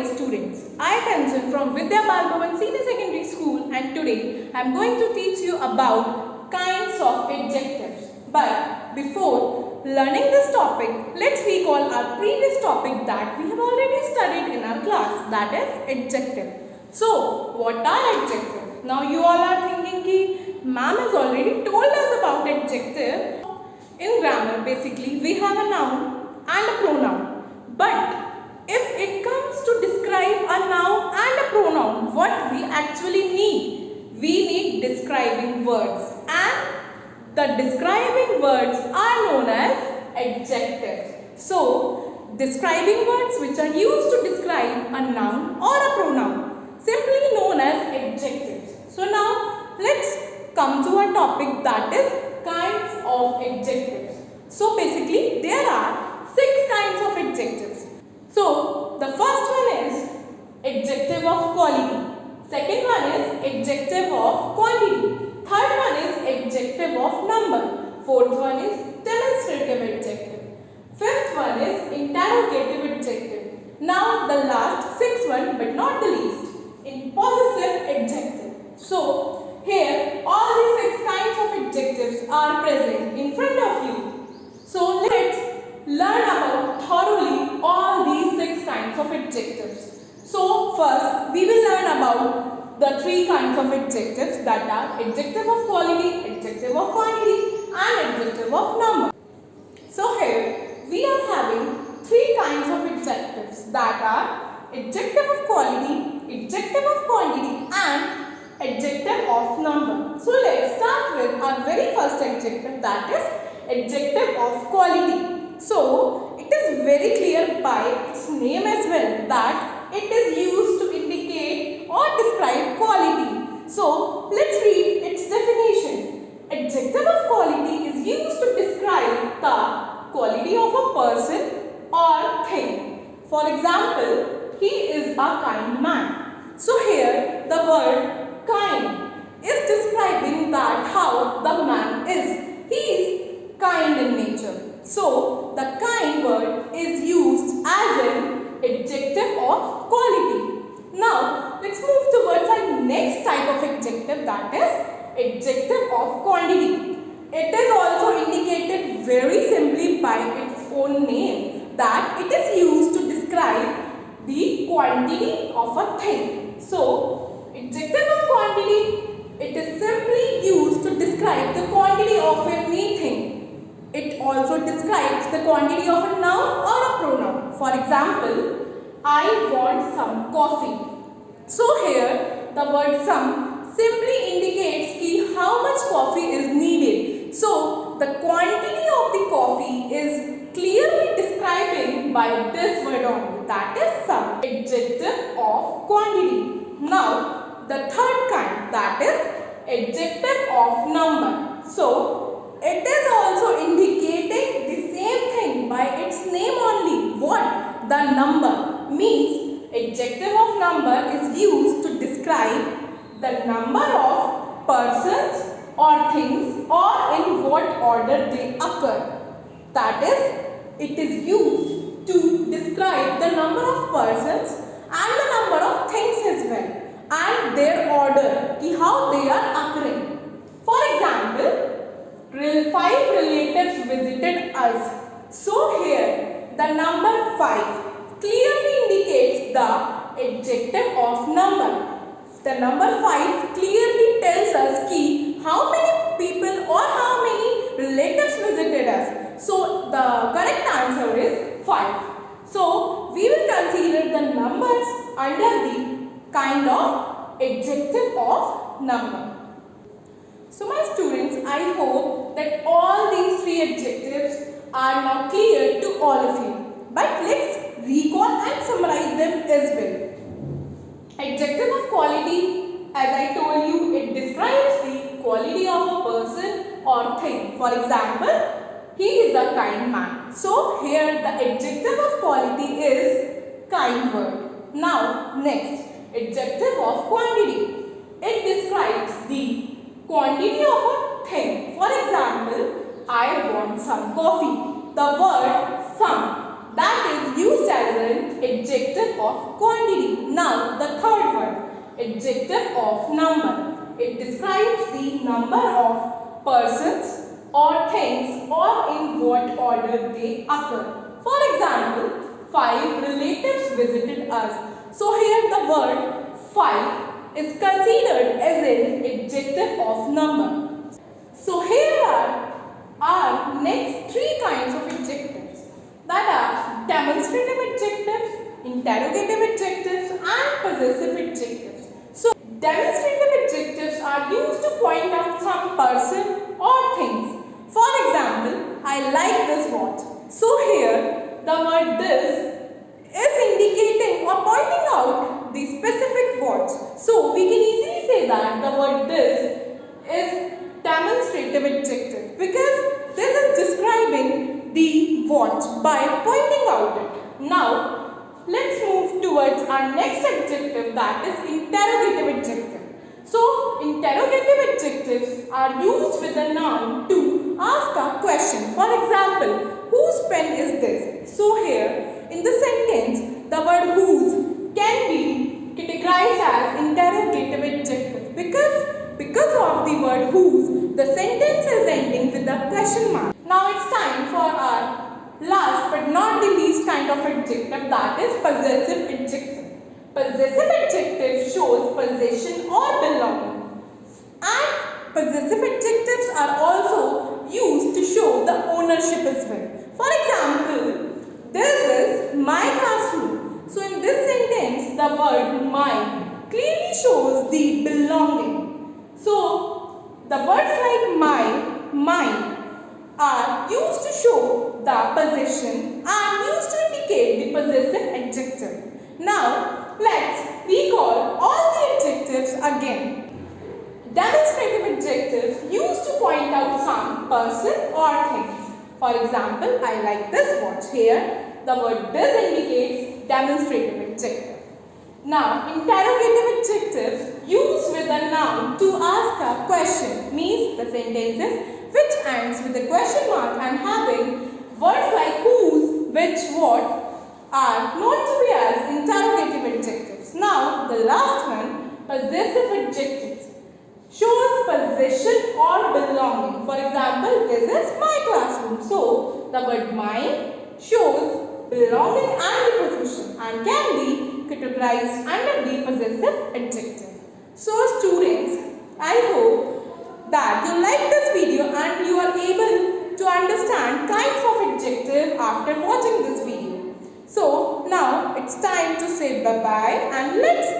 dear students, I Kanchan from Vidya Bal Bhavan Senior Secondary School, and today I am going to teach you about kinds of adjectives. But before learning this topic, let's recall our previous topic that we have already studied in our class, that is adjective. So what are adjectives? Now you all are thinking ki ma'am has already told us about adjective. In grammar basically we have a noun and a pronoun. But if it comes to describe a noun and a pronoun, what we actually need? We need describing words, and the describing words are known as adjectives. So, describing words which are used to describe a noun or a pronoun, simply known as adjectives. So now, let's come to our topic, that is kinds of adjectives. So basically, there are 6 kinds of adjectives. So, the first one is adjective of quality. Second one is adjective of quantity. Third one is adjective of number. Fourth one is demonstrative adjective. Fifth one is interrogative adjective. Now, the last 6th one, but not the least, impossessive adjective. So, here all these 6 kinds of adjectives are present in front of you. So, let's learn about thoroughly all these 6 kinds of adjectives. So first we will learn about the 3 kinds of adjectives, that are adjective of quality, adjective of quantity and adjective of number. So here we are having 3 kinds of adjectives, that are adjective of quality, adjective of quantity and adjective of number. So let's start with our very first adjective, that is adjective of quality. So, it is very clear by its name as well that it is used to indicate or describe quality. So, let's read its definition. Adjective of quality is used to describe the quality of a person or thing. For example, he is a kind man. So, here the word kind is describing that how the man is. He is kind in nature. So, the kind word is used as an adjective of quality. Now, let's move towards our next type of adjective, that is adjective of quantity. It is also indicated very simply by its own name, that it is used to describe the quantity of a thing. So, adjective of quantity, it is simply used to describe the quantity of anything. It also describes the quantity of a noun or a pronoun. For example, I want some coffee. So here the word some simply indicates ki how much coffee is needed. So the quantity of the coffee is clearly describing by this word only, that is some. Adjective of quantity. Now the third kind, that is adjective of number. So it is also indicating the same thing by its name only. What? The number. Means adjective of number is used to describe the number of persons or things or in what order they occur. That is, it is used to describe the number of persons and the number of things as well, and their order, how they are occurring. For example, 5 relatives visited us. So here the number 5 clearly indicates the adjective of number. The number 5 clearly tells us ki how many people or how many relatives visited us. So the correct answer is 5. So we will consider the numbers under the kind of adjective of number. So my students, I hope that all these 3 adjectives are now clear to all of you. But let's recall and summarize them as well. Adjective of quality, as I told you, it describes the quality of a person or thing. For example, he is a kind man. So here the adjective of quality is kind word. Now next, adjective of quantity. It describes the quantity of a thing. For example, I want some coffee. The word some that is used as an adjective of quantity. Now the third one, adjective of number. It describes the number of persons or things or in what order they occur. For example, 5 relatives visited us. So here the word 5 is considered as an adjective of number. So here are our next 3 kinds of adjectives, that are demonstrative adjectives, interrogative adjectives and possessive adjectives. So demonstrative adjectives are used to point out some person or things. For example, I like this watch. So here the word this is indicating or pointing out the specific watch. So we can easily say that the word this is demonstrative adjective because this is describing the watch by pointing out it. Now let's move towards our next adjective, that is interrogative adjective. So interrogative adjectives are used with a noun to ask a question. For example, whose pen is this? So here in the sentence the word whose can be categorized as interrogative adjective because of the word whose, the sentence is ending with a question mark. Now it's time for our last but not the least kind of adjective, that is possessive adjective. Possessive adjective shows possession or belonging, and possessive adjectives are also used to show the ownership as well. For example, this is my classroom. So in this sentence the word my clearly shows the belonging. So the words like my, mine are used to show the possession and used to indicate the possessive adjective. Now let's recall all the adjectives again. Demonstrative adjectives used to point out some person or things. For example, I like this watch. Here the word this indicates demonstrative adjective. Now interrogative adjectives used with a noun to ask a question, means the sentences which ends with a question mark and having words like whose, which, what are known to be as interrogative adjectives. Now the last one, possessive adjectives, shows possession or belonging. For example, this is my classroom. So the word mine shows belonging and the possession and can be categorized under the possessive adjective. So students, I hope that you like this video and you are able to understand kinds of adjective after watching this video. So now it's time to say bye-bye and let's